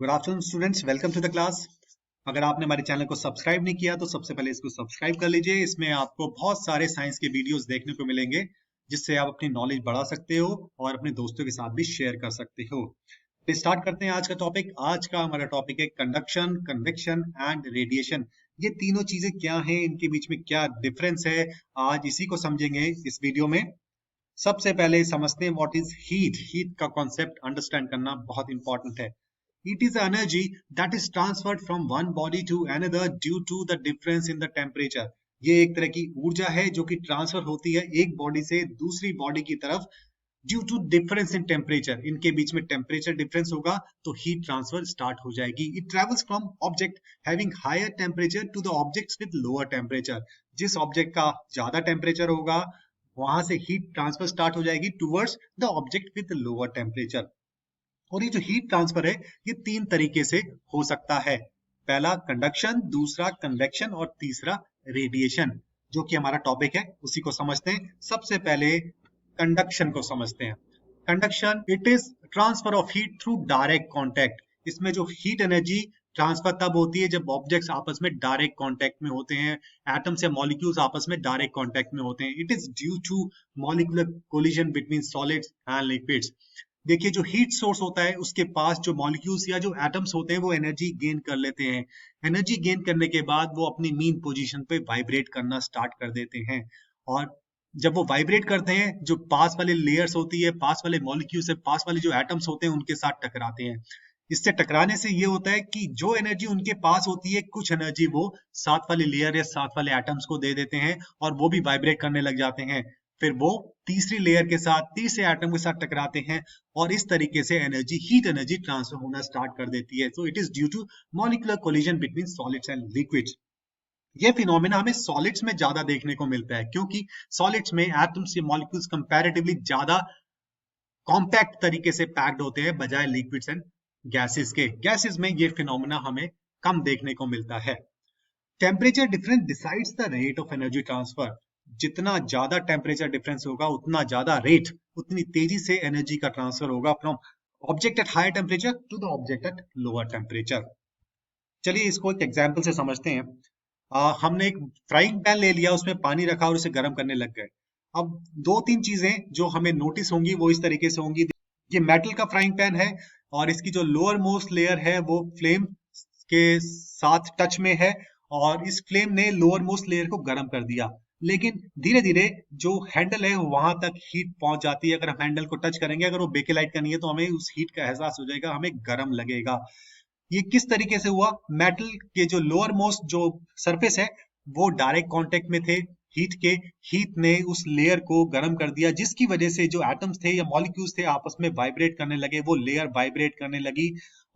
Good afternoon students, welcome to the class. अगर आपने हमारे चैनल को सब्सक्राइब नहीं किया तो सबसे पहले इसको सब्सक्राइब कर लीजिए। इसमें आपको बहुत सारे साइंस के वीडियोस देखने को मिलेंगे जिससे आप अपनी नॉलेज बढ़ा सकते हो और अपने दोस्तों के साथ भी शेयर कर सकते हो। तो स्टार्ट करते हैं आज का टॉपिक। आज का हमारा टॉपिक है कंडक्शन, कन्वेक्शन एंड रेडिएशन। ये तीनों चीजें क्या हैं, इनके बीच में क्या डिफरेंस है, आज इसी को समझेंगे इस वीडियो में। सबसे पहले समझते हैं व्हाट इज हीट। हीट का कॉन्सेप्ट अंडरस्टैंड करना बहुत इंपॉर्टेंट है। It is energy that is transferred from one body to another due to the difference in the temperature. ये एक तरह की ऊर्जा है जो कि ट्रांसफर होती है एक बॉडी से दूसरी बॉडी की तरफ due to difference in temperature. इनके बीच में टेम्परेचर डिफरेंस होगा तो हीट ट्रांसफर स्टार्ट हो जाएगी। It travels from object having higher temperature to the objects with lower temperature. जिस ऑब्जेक्ट का ज्यादा टेम्परेचर होगा वहां से हीट ट्रांसफर स्टार्ट हो जाएगी towards the object with lower temperature. और ये जो हीट ट्रांसफर है ये तीन तरीके से हो सकता है। पहला कंडक्शन, दूसरा कन्वेक्शन और तीसरा रेडिएशन, जो कि हमारा टॉपिक है उसी को समझते हैं। सबसे पहले कंडक्शन को समझते हैं। Conduction it is transfer of heat through direct contact. इसमें जो हीट एनर्जी ट्रांसफर तब होती है जब ऑब्जेक्ट्स आपस में डायरेक्ट कांटेक्ट में होते हैं, एटम्स या मॉलिक्यूल्स आपस में डायरेक्ट कांटेक्ट में होते हैं। It is due to molecular collision between solids and liquids. देखिए, जो हीट सोर्स होता है उसके पास जो मॉलिक्यूल्स या जो एटम्स होते हैं वो एनर्जी गेन कर लेते हैं। एनर्जी गेन करने के बाद वो अपनी मीन पोजीशन पे वाइब्रेट करना स्टार्ट कर देते हैं। और जब वो वाइब्रेट करते हैं, जो पास वाले लेयर्स होती है, पास वाले मॉलिक्यूल्स है, पास वाले जो एटम्स होते हैं उनके साथ टकराते हैं। इससे टकराने से ये होता है कि जो एनर्जी उनके पास होती है, कुछ एनर्जी वो साथ वाले लेयर या साथ वाले एटम्स को दे देते हैं और वो भी वाइब्रेट करने लग जाते हैं। फिर वो तीसरी लेयर के साथ, तीसरे एटम के साथ टकराते हैं और इस तरीके से एनर्जी, हीट एनर्जी ट्रांसफर होना स्टार्ट कर देती है। So it is due to molecular collision between solids and liquids. ये फिनोमेना हमें सॉलिड्स में ज्यादा देखने को मिलता है क्योंकि सॉलिड्स में एटम्स या मॉलिक्यूल्स कंपैरेटिवली ज्यादा कॉम्पैक्ट तरीके से पैक्ड होते हैं बजाय लिक्विड्स एंड गैसेस के। गैसेस में ये फिनोमेना हमें कम देखने को मिलता है। Temperature difference decides the rate of energy transfer. जितना ज्यादा टेम्परेचर डिफरेंस होगा उतना ज्यादा रेट, उतनी तेजी से एनर्जी का ट्रांसफर होगा from object at higher temperature to the object at lower temperature. चलिए इसको एक एग्जांपल से समझते हैं। हमने एक फ्राइंग पैन ले लिया, उसमें पानी रखा और उसे गर्म करने लग गए। अब दो तीन चीजें जो हमें नोटिस होंगी वो इस तरीके से होंगी। ये मेटल का फ्राइंग पैन है और इसकी जो लोअर मोस्ट लेयर है वो फ्लेम के साथ टच में है और इस फ्लेम ने लोअर मोस्ट लेयर को गर्म कर दिया। लेकिन धीरे धीरे जो हैंडल है वहां तक हीट पहुंच जाती है। अगर हम हैंडल को टच करेंगे, अगर वो बेकेलाइट का नहीं है तो हमें उस हीट का एहसास हो जाएगा, हमें गर्म लगेगा। ये किस तरीके से हुआ? मेटल के जो लोअर मोस्ट जो सरफेस है वो डायरेक्ट कांटेक्ट में थे हीट के। हीट ने उस लेयर को गर्म कर दिया जिसकी वजह से जो एटम्स थे या मॉलिक्यूल्स थे आपस में वाइब्रेट करने लगे। वो लेयर वाइब्रेट करने लगी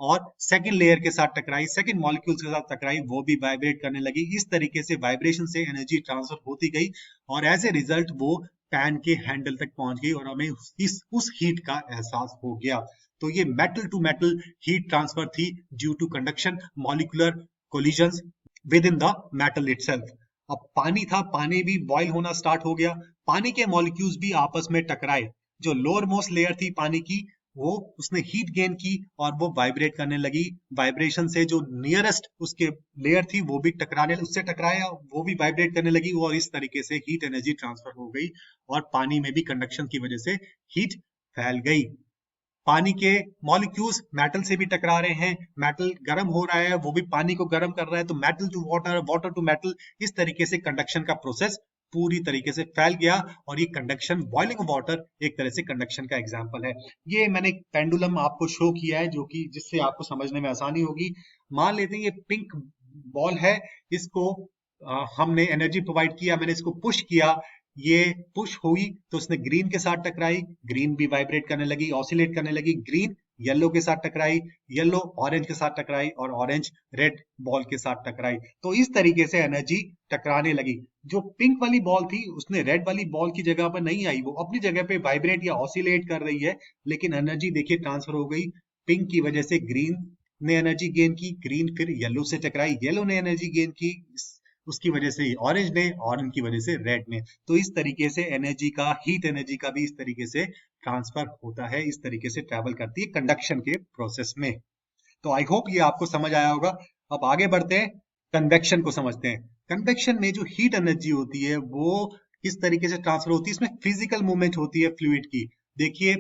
और सेकंड लेयर के साथ टकराई, सेकंड मॉलिक्यूल्स के साथ टकराई, वो भी वाइब्रेट करने लगी। इस तरीके से वाइब्रेशन से एनर्जी ट्रांसफर होती गई और एज ए रिजल्ट वो पैन के हैंडल तक पहुंच गई और हमें उस हीट का एहसास हो गया। तो ये metal to metal heat transfer थी due to conduction, molecular collisions within the metal itself. अब पानी था, पानी भी बॉईल होना स्टार्ट हो गया। पानी के मॉलिक्यूल्स भी आपस में टकराए। जो लोअर मोस्ट लेयर थी पानी की, वो उसने हीट गेन की और वो वाइब्रेट करने लगी। वाइब्रेशन से जो नियरेस्ट उसके लेयर थी वो भी टकराने, उससे टकराया, वो भी वाइब्रेट करने लगी और इस तरीके से हीट एनर्जी ट्रांसफर हो गई और पानी में भी कंडक्शन की वजह से हीट फैल गई। पानी के मॉलिक्यूल्स मेटल से भी टकरा रहे हैं, मेटल गर्म हो रहा है, वो भी पानी को गर्म कर रहा है, तो metal to water, water to metal, इस तरीके से कंडक्शन का प्रोसेस पूरी तरीके से फैल गया। और ये कंडक्शन, बॉइलिंग वाटर एक तरह से कंडक्शन का एग्जांपल है। ये मैंने एक पेंडुलम आपको शो किया है जो कि जिससे आपको समझने में आसानी होगी। मान लेते हैं ये पिंक बॉल है, इसको हमने एनर्जी प्रोवाइड किया, मैंने इसको पुश किया, ये पुश हुई तो उसने ग्रीन के साथ टकराई, ग्रीन भी वाइब्रेट करने लगी, ऑसिलेट करने लगी। ग्रीन येलो के साथ टकराई, येलो ऑरेंज के साथ टकराई और ऑरेंज रेड बॉल के साथ टकराई। तो इस तरीके से एनर्जी टकराने लगी। जो पिंक वाली बॉल थी उसने रेड वाली बॉल की जगह पर नहीं आई, वो अपनी जगह पे वाइब्रेट या ऑसिलेट कर रही है, लेकिन एनर्जी देखिए ट्रांसफर हो गई। पिंक की वजह से ग्रीन ने एनर्जी गेन की, ग्रीन फिर येलो से टकराई, येलो ने एनर्जी गेन की, उसकी वजह से ऑरेंज ने, ऑरेंज की वजह से रेड ने। तो इस तरीके से एनर्जी का, हीट एनर्जी का भी इस तरीके से ट्रांसफर होता है, इस तरीके से ट्रेवल करती है कंडक्शन के प्रोसेस में। तो आई होप ये आपको समझ आया होगा। अब आगे बढ़ते हैं, कन्वेक्शन को समझते हैं। कन्वेक्शन में जो हीट एनर्जी होती है वो किस तरीके से ट्रांसफर होती है, इसमें फिजिकल मूवमेंट होती है फ्लूइड की। देखिए,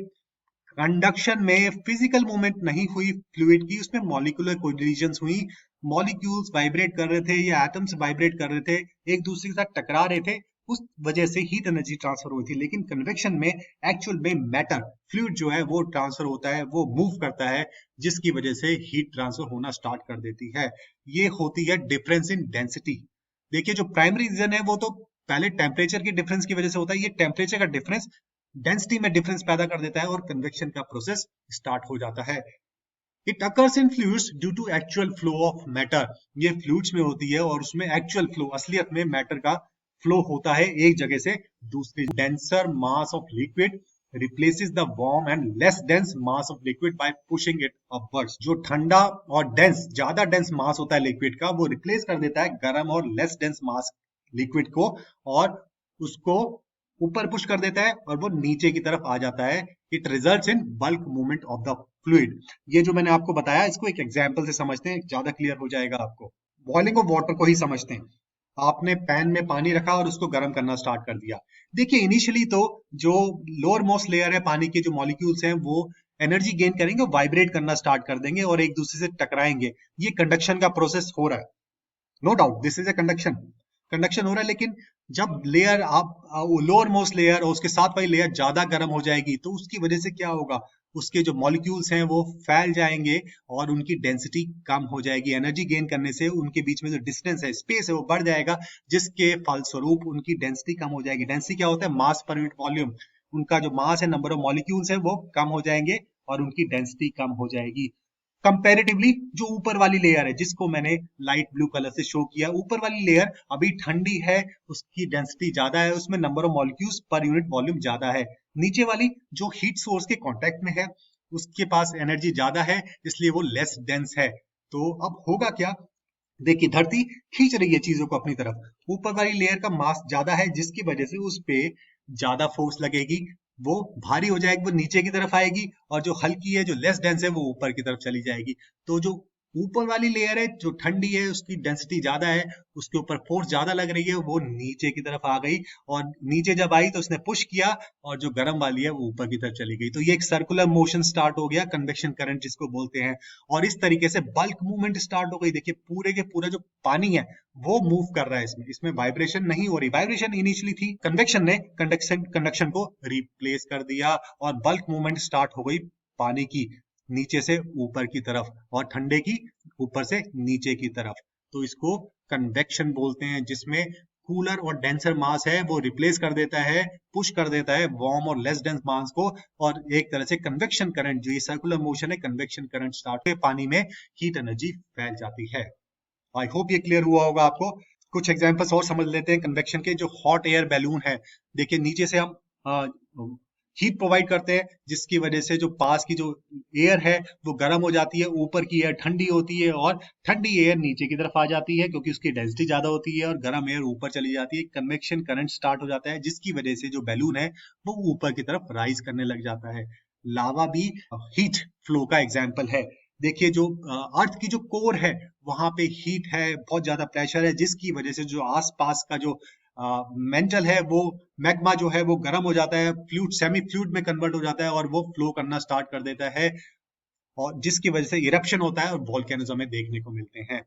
कंडक्शन में फिजिकल मूवमेंट नहीं हुई फ्लूइड की, उसमें मॉलिक्यूलर कोलिजन्स हुई। मॉलिक्यूल्स वाइब्रेट कर रहे थे या एटम्स वाइब्रेट कर रहे थे, एक दूसरे के साथ टकरा रहे थे, उस वजह से हीट एनर्जी ट्रांसफर हुई थी। लेकिन कन्वेक्शन में एक्चुअल में मैटर फ्लूइड जो है वो ट्रांसफर होता है, वो मूव करता है, जिसकी वजह से हीट ट्रांसफर होना स्टार्ट कर देती है। ये होती है डिफरेंस इन डेंसिटी। देखिए, जो प्राइमरी रीजन है वो तो पहले टेम्परेचर के डिफरेंस की वजह से होता है। ये टेम्परेचर का डिफरेंस डेंसिटी में डिफरेंस पैदा कर देता है और कन्वेक्शन का प्रोसेस स्टार्ट हो जाता है। It occurs in fluids due to actual flow of matter. ये फ्लूइड्स में होती है और उसमें एक्चुअल फ्लो, असलियत में मैटर का फ्लो होता है एक जगह से दूसरी। Denser mass of liquid replaces the warm and less dense mass of liquid bye pushing it upwards. जो ठंडा और डेंस, ज्यादा डेंस मास होता है लिक्विड का, वो रिप्लेस कर देता है गर्म और लेस डेंस मास लिक्विड को, और उसको ऊपर पुश कर देता है और वो नीचे की तरफ आ जाता है। It results in bulk movement of the fluid. ये जो मैंने आपको बताया, इसको एक एग्जांपल से समझते हैं, ज्यादा क्लियर हो जाएगा आपको। बॉइलिंग ऑफ वाटर को ही समझते हैं। आपने पैन में पानी रखा और उसको गर्म करना स्टार्ट कर दिया। देखिए, इनिशियली तो जो लोअर मोस्ट लेयर है पानी के, जो मॉलिक्यूल्स हैं वो एनर्जी गेन करेंगे, वाइब्रेट करना स्टार्ट कर देंगे और एक दूसरे से टकराएंगे। ये कंडक्शन का प्रोसेस हो रहा है, no doubt this is a conduction. Conduction हो रहा है, लेकिन जब लेयर आप लोअर मोस्ट लेयर और उसके साथ वाली लेयर ज्यादा गर्म हो जाएगी तो उसकी वजह से क्या होगा, उसके जो मॉलिक्यूल्स हैं वो फैल जाएंगे और उनकी डेंसिटी कम हो जाएगी। एनर्जी गेन करने से उनके बीच में जो डिस्टेंस है, स्पेस है, वो बढ़ जाएगा, जिसके फलस्वरूप उनकी डेंसिटी कम हो जाएगी। डेंसिटी क्या होता है? मास पर यूनिट वॉल्यूम। उनका जो मास है, नंबर ऑफ मॉलिक्यूल्स है, वो कम हो जाएंगे और उनकी डेंसिटी कम हो जाएगी। कंपैरेटिवली जो ऊपर वाली लेयर है, जिसको मैंने लाइट ब्लू कलर से शो किया, ऊपर वाली लेयर अभी ठंडी है, उसकी डेंसिटी ज्यादा है, उसमें number of molecules per unit volume ज्यादा है। नीचे वाली जो हीट सोर्स के कांटेक्ट में है, उसके पास एनर्जी ज्यादा है, इसलिए वो लेस डेंस है। तो अब होगा क्या, देखिए, धरती खींच रही है चीजों को अपनी तरफ। ऊपर वाली लेयर का मास ज्यादा है, जिसकी वजह से उस पे ज्यादा फोर्स लगेगी, वो भारी हो जाएगी, वो नीचे की तरफ आएगी, और जो हल्की है, जो लेस डेंस है, वो ऊपर की तरफ चली जाएगी। तो जो ऊपर वाली लेयर है, जो ठंडी है, उसकी डेंसिटी ज्यादा है, उसके ऊपर फोर्स ज्यादा लग रही है, वो नीचे की तरफ आ गई, और नीचे जब आई तो उसने पुश किया, और जो गर्म वाली है वो ऊपर की तरफ चली गई। तो ये एक सर्कुलर मोशन स्टार्ट हो गया, कन्वेक्शन करंट जिसको बोलते हैं। और इस तरीके से बल्क मूवमेंट स्टार्ट हो गई। देखिए, पूरे के पूरा जो पानी है वो मूव कर रहा है, इसमें इसमें वाइब्रेशन नहीं हो रही। वाइब्रेशन इनिशियली थी, कन्वेक्शन ने कंडक्शन को रिप्लेस कर दिया और बल्क मूवमेंट स्टार्ट हो गई पानी की, नीचे से ऊपर की तरफ, और ठंडे की ऊपर से नीचे की तरफ। तो इसको कन्वेक्शन बोलते हैं, जिसमें कूलर और डेंसर मास है वो रिप्लेस कर देता है, पुश कर देता है वार्म और लेस डेंस मास को, और एक तरह से कन्वेक्शन करंट, जो ये सर्कुलर मोशन है, कन्वेक्शन करंट स्टार्ट होकर पानी में हीट एनर्जी फैल जाती है। आई होप ये क्लियर हुआ होगा आपको। कुछ एग्जांपल्स और समझ लेते हैं कन्वेक्शन के। जो हॉट एयर बैलून है, देखिए, नीचे से हम हीट प्रोवाइड करते हैं, जिसकी वजह से जो पास की जो एयर है वो गर्म हो जाती है, ऊपर की एयर ठंडी होती है, और ठंडी एयर नीचे की तरफ आ जाती है क्योंकि उसकी डेंसिटी ज्यादा होती है, और गर्म एयर ऊपर चली जाती है। कन्वेक्शन करंट स्टार्ट हो जाता है, जिसकी वजह से जो बैलून है वो ऊपर की तरफ राइज करने लग जाता है। लावा भी हीट फ्लो का एग्जाम्पल है। देखिए, जो अर्थ की जो कोर है, वहां पे हीट है, बहुत ज्यादा प्रेशर है, जिसकी वजह से जो आसपास का जो मेंटल है, वो मैग्मा जो है वो गर्म हो जाता है, फ्लूइड सेमी फ्लूइड में कन्वर्ट हो जाता है, और वो फ्लो करना स्टार्ट कर देता है, और जिसकी वजह से इरप्शन होता है और वोल्केनोज हमें देखने को मिलते हैं।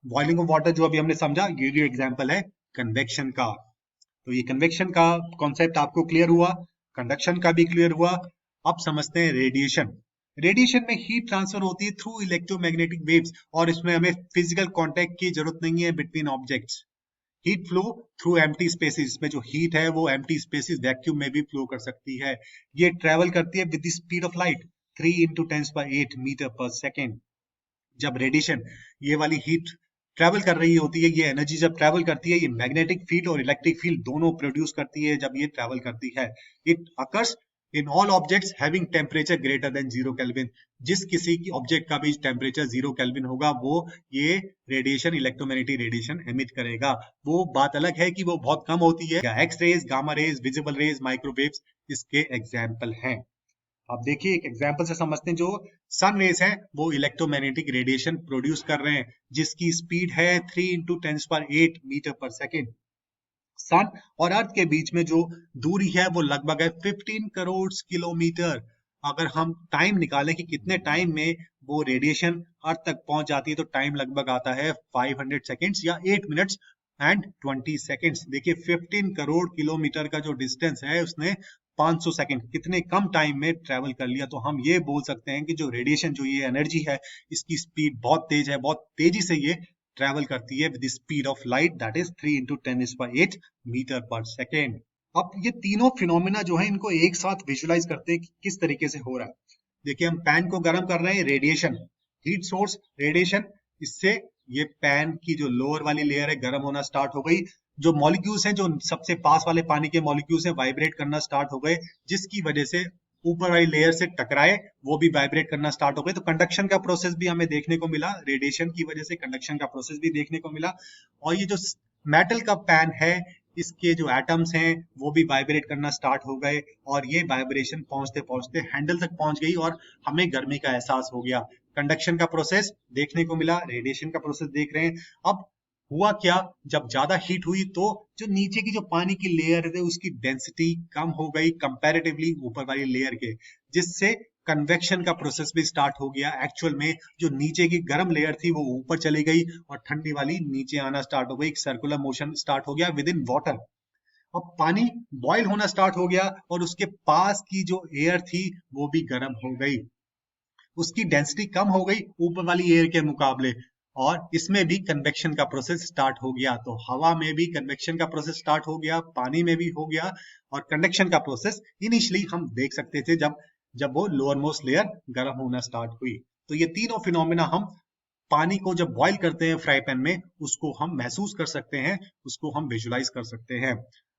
बॉइलिंग ऑफ वाटर जो अभी हमने समझा, ये जो एग्जांपल है कन्वेक्शन का। तो ये कन्वेक्शन का कॉन्सेप्ट आपको क्लियर हुआ, कंडक्शन का भी क्लियर हुआ। अब समझते हैं रेडिएशन। रेडिएशन में हीट ट्रांसफर होती है थ्रू इलेक्ट्रोमैग्नेटिक वेव्स, और इसमें हमें फिजिकल कांटेक्ट की जरूरत नहीं है between objects. Heat flow through empty spaces, में जो हीट है वो एम्प्टी स्पेसेस, वैक्यूम में भी फ्लो कर सकती है। ये ट्रेवल करती है with the speed of light 3 × 10⁸ metre per second. जब रेडिएशन, ये वाली हीट ट्रेवल कर रही होती है, ये एनर्जी जब ट्रेवल करती है, ये मैग्नेटिक फील्ड और इलेक्ट्रिक फील्ड दोनों प्रोड्यूस करती है जब ये ट्रेवल करती है। It occurs in all objects having temperature greater than 0 kelvin. जिस किसी की ऑब्जेक्ट का भी टेम्परेचर 0 केल्विन होगा, वो ये रेडिएशन, इलेक्ट्रोमैग्नेटिक रेडिएशन एमिट करेगा। वो बात अलग है कि वो बहुत कम होती है। X rays, gamma rays, visible rays, microwaves इसके एग्जाम्पल हैं। अब देखिए, एक एग्जाम्पल से समझते हैं। जो सन रेज है वो इलेक्ट्रोमैग्नेटिक रेडिएशन प्रोड्यूस कर रहे हैं जिसकी स्पीड है 3 × 10⁸ मीटर पर सेकेंड। सन और अर्थ के बीच में जो दूरी है वो लगभग है 15 करोड़ किलोमीटर। अगर हम टाइम निकालें कि कितने टाइम में वो रेडिएशन अर्थ तक पहुंच जाती है तो टाइम लगभग आता है 500 सेकेंड्स या 8 मिनट्स एंड 20 सेकेंड्स। देखिए 15 करोड़ किलोमीटर का जो डिस्टेंस है उसने 500 सेकेंड कितने कम टाइम में ट्रेवल कर लिया। तो हम ये बोल सकते हैं कि जो रेडिएशन जो ये एनर्जी है इसकी स्पीड बहुत तेज है, बहुत तेजी से ये ट्रेवल करती है with speed of light that is 3 × 10⁸ metre per second. अब ये तीनों फिनोमिना जो है इनको एक साथ विजुलाइज करते हैं कि किस तरीके से हो रहा है। देखिए हम पैन को गर्म कर रहे हैं, रेडिएशन, हीट सोर्स, रेडिएशन, इससे ये पैन की जो लोअर वाली लेयर है गर्म होना स्टार्ट हो गई। जो मॉलिक्यूल्स हैं, जो सबसे पास वाले पानी के मॉलिक्यूल्स हैं, वाइब्रेट करना स्टार्ट हो गए जिसकी वजह से ऊपर वाली लेयर से टकराए, वो भी वाइब्रेट करना स्टार्ट हो गए। तो कंडक्शन का प्रोसेस भी हमें देखने को मिला, रेडिएशन की वजह से कंडक्शन का प्रोसेस भी देखने को मिला। और ये जो मेटल का पैन है इसके जो एटम्स हैं वो भी वाइब्रेट करना स्टार्ट हो गए और ये वाइब्रेशन पहुंचते पहुंचते हैंडल तक पहुंच गई और हमें गर्मी का एहसास हो गया। कंडक्शन का प्रोसेस देखने को मिला, रेडिएशन का प्रोसेस देख रहे हैं। अब हुआ क्या, जब ज्यादा हीट हुई तो जो नीचे की जो पानी की लेयर है उसकी डेंसिटी कम हो गई कंपैरेटिवली ऊपर वाली लेयर के, जिससे कन्वेक्शन का प्रोसेस भी स्टार्ट हो गया। एक्चुअल में जो नीचे की गर्म लेयर थी वो ऊपर चली गई और ठंडी वाली नीचे आना स्टार्ट हो गई, एक सर्कुलर मोशन स्टार्ट हो गया विद इन वाटर। अब पानी बॉयल होना स्टार्ट हो गया और उसके पास की जो एयर थी वो भी गर्म हो गई, उसकी डेंसिटी कम हो गई ऊपर वाली एयर के मुकाबले और इसमें भी कन्वेक्शन का प्रोसेस स्टार्ट हो गया। तो हवा में भी कन्वेक्शन का प्रोसेस स्टार्ट हो गया, पानी में भी हो गया और कंडक्शन का प्रोसेस इनिशियली हम देख सकते थे जब वो लोअर मोस्ट लेयर गर्म होना स्टार्ट हुई। तो ये तीनों फिनोमिना हम पानी को जब बॉईल करते हैं फ्राई पैन में उसको हम महसूस कर सकते हैं, उसको हम विजुलाइज कर सकते हैं।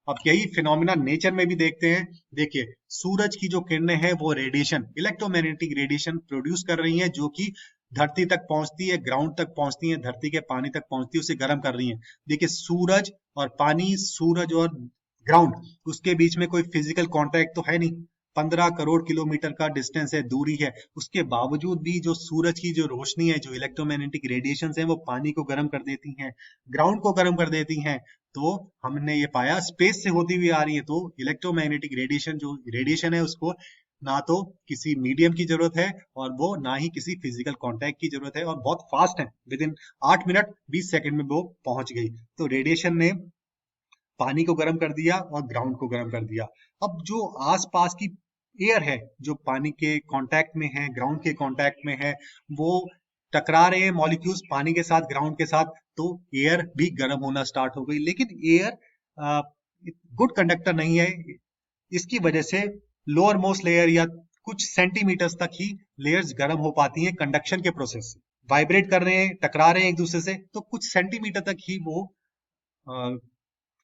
अब यही फिनोमिना नेचर में भी देखते हैं। देखिए सूरज की जो किरणें हैं वो रेडिएशन, इलेक्ट्रोमैग्नेटिक रेडिएशन प्रोड्यूस कर रही हैं जो कि धरती तक पहुंचती है, ग्राउंड तक पहुंचती है, धरती के पानी तक पहुंचती है, उसे गर्म कर रही है। देखिए सूरज और पानी, सूरज और ग्राउंड, उसके बीच में कोई फिजिकल कॉन्टैक्ट तो है नहीं, 15 करोड़ किलोमीटर का डिस्टेंस है, दूरी है। उसके बावजूद भी जो सूरज की जो रोशनी है, जो इलेक्ट्रोमैग्नेटिक रेडिएशंस हैं वो पानी को गर्म कर देती हैं, ग्राउंड को गर्म कर देती हैं। तो हमने ये पाया स्पेस से होती हुई आ रही है। तो इलेक्ट्रोमैग्नेटिक रेडिएशन जो रेडिएशन है उसको ना तो किसी मीडियम की जरूरत है और वो ना ही किसी फिजिकल कांटेक्ट की जरूरत है और बहुत फास्ट है, विद इन 8 मिनट 20 सेकंड में वो पहुंच गई। तो रेडिएशन ने पानी को गर्म कर दिया और ग्राउंड को गर्म कर दिया। अब जो आसपास की एयर है जो पानी के कांटेक्ट में है, ग्राउंड के कांटेक्ट में है, वो टकरा रहे हैं मॉलिक्यूल्स पानी के साथ, ग्राउंड के साथ, तो एयर भी गर्म होना स्टार्ट हो गई। लेकिन एयर गुड कंडक्टर नहीं है, इसकी वजह से लोअर मोस्ट लेयर या कुछ सेंटीमीटर्स तक ही लेयर्स गर्म हो पाती हैं कंडक्शन के प्रोसेस से। वाइब्रेट कर रहे हैं, टकरा रहे हैं एक दूसरे से, तो कुछ सेंटीमीटर तक ही वो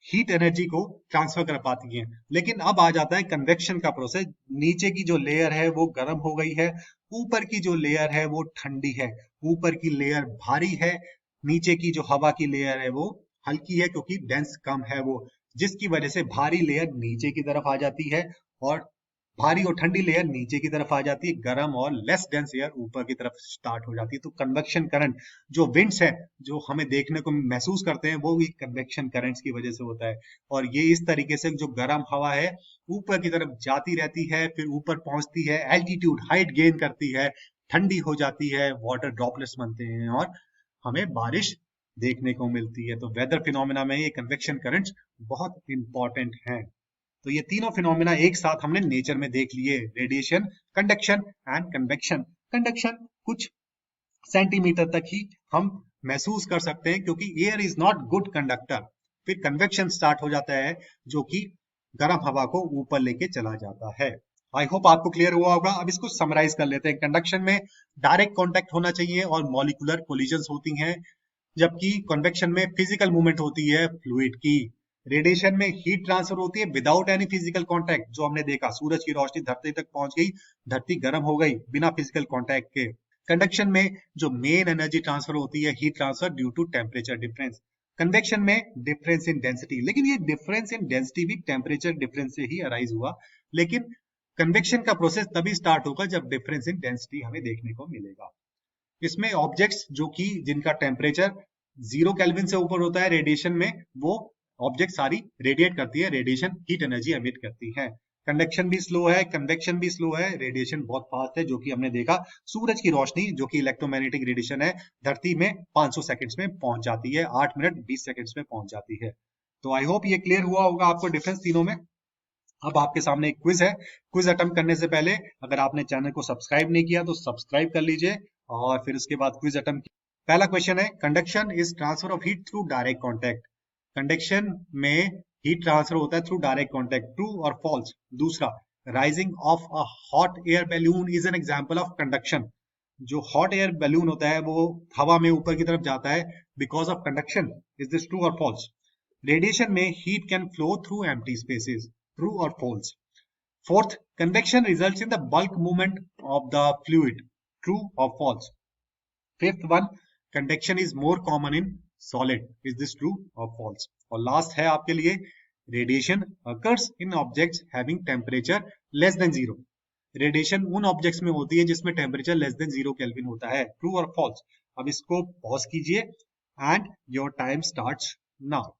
हीट एनर्जी को ट्रांसफर कर पाती हैं। लेकिन अब आ जाता है कन्वेक्शन का प्रोसेस। नीचे की जो लेयर है वो गर्म हो गई है, ऊपर की जो लेयर है वो ठंडी है। ऊपर की लेयर भारी है, नीचे की जो हवा की लेयर है वो हल्की है क्योंकि डेंस कम है वो, जिसकी वजह से भारी लेयर नीचे की तरफ आ जाती है और भारी और ठंडी लेयर नीचे की तरफ आ जाती है, गर्म और लेस डेंस एयर ऊपर की तरफ स्टार्ट हो जाती है। तो कन्वेक्शन करंट, जो विंड्स है जो हमें देखने को महसूस करते हैं, वो भी कन्वेक्शन करंट्स की वजह से होता है। और ये इस तरीके से जो गर्म हवा है ऊपर की तरफ जाती रहती है, फिर ऊपर पहुंचती है, एल्टीट्यूड हाइट गेन करती है, ठंडी हो जाती है, वाटर ड्रॉपलेट्स बनते हैं और हमें बारिश देखने को मिलती है। तो वेदर फिनोमेना में ये कन्वेक्शन करंट्स बहुत इंपॉर्टेंट हैं। तो ये तीनों फिनोमेना एक साथ हमने नेचर में देख लिए, radiation, conduction and convection. Conduction कुछ सेंटीमीटर तक ही हम महसूस कर सकते हैं क्योंकि air is not good conductor. फिर कन्वेक्शन स्टार्ट हो जाता है जो कि गर्म हवा को ऊपर लेके चला जाता है। आई होप आपको क्लियर हुआ होगा। अब इसको समराइज कर लेते हैं। कंडक्शन में डायरेक्ट कॉन्टेक्ट होना चाहिए और मॉलिक्यूलर कोलिजन्स होती हैं, जबकि कन्वेक्शन में फिजिकल मूवमेंट होती है फ्लूइड की। रेडिएशन में हीट ट्रांसफर होती है विदाउट एनी फिजिकल कांटेक्ट, जो हमने देखा सूरज की रोशनी धरती तक पहुंच गई, धरती गर्म हो गई बिना फिजिकल कांटेक्ट के। कंडक्शन में जो मेन एनर्जी ट्रांसफर होती है heat transfer due to temperature difference. Convection में डिफरेंस इन डेंसिटी, लेकिन ये डिफरेंस इन डेंसिटी भी टेम्परेचर डिफरेंस से ही अराइज हुआ। लेकिन कन्वेक्शन का प्रोसेस तभी स्टार्ट होगा जब डिफरेंस इन डेंसिटी हमें देखने को मिलेगा। इसमें ऑब्जेक्ट्स जो कि जिनका टेम्परेचर 0 केल्विन से ऊपर होता है रेडिएशन में, वो ऑब्जेक्ट सारी रेडिएट करती है, रेडिएशन हीट एनर्जी एमिट करती है। कंडक्शन भी स्लो है, कन्वेक्शन भी स्लो है, रेडिएशन बहुत फास्ट है, जो कि हमने देखा सूरज की रोशनी जो कि इलेक्ट्रोमैग्नेटिक रेडिएशन है धरती में 500 सेकंड्स में पहुंच जाती है, 8 मिनट 20 सेकंड्स में पहुंच जाती है। तो आई होप ये क्लियर हुआ होगा आपको डिफरेंस तीनों में। अब आपके सामने एक क्विज है। क्विज अटेम्प्ट करने से पहले अगर आपने चैनल को सब्सक्राइब नहीं किया तो सब्सक्राइब कर लीजिए और फिर उसके बाद क्विज अटेम्प्ट। पहला क्वेश्चन है, conduction is transfer of heat through direct contact. Conduction में हीट ट्रांसफर होता है थ्रू डायरेक्ट कॉन्टैक्ट, ट्रू और फॉल्स। दूसरा, rising of a hot air balloon is an example of conduction. जो हॉट एयर बैलून होता है वो हवा में ऊपर की तरफ जाता है because of conduction. Is this true और फॉल्स? रेडिएशन में heat can flow through empty spaces, true or false? Fourth, convection results in the bulk movement of the fluid, true or false? Fifth one, convection is more common in solid, is this true or false? और last है आपके लिए, radiation occurs in objects having temperature less than 0. Radiation उन objects में होती है जिसमें temperature less than 0 kelvin होता है, ट्रू और फॉल्स? अब इसको पॉज कीजिए and your time starts now.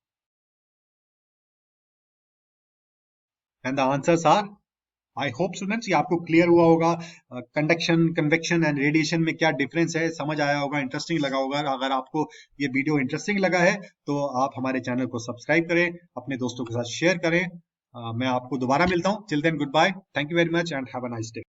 And the answers are, I hope students ये आपको क्लियर हुआ होगा। कंडक्शन, कन्वेक्शन एंड रेडिएशन में क्या डिफरेंस है समझ आया होगा, इंटरेस्टिंग लगा होगा। अगर आपको ये वीडियो इंटरेस्टिंग लगा है तो आप हमारे चैनल को सब्सक्राइब करें, अपने दोस्तों के साथ शेयर करें। मैं आपको दोबारा मिलता हूँ। Till then goodbye, thank you very much and have a nice day.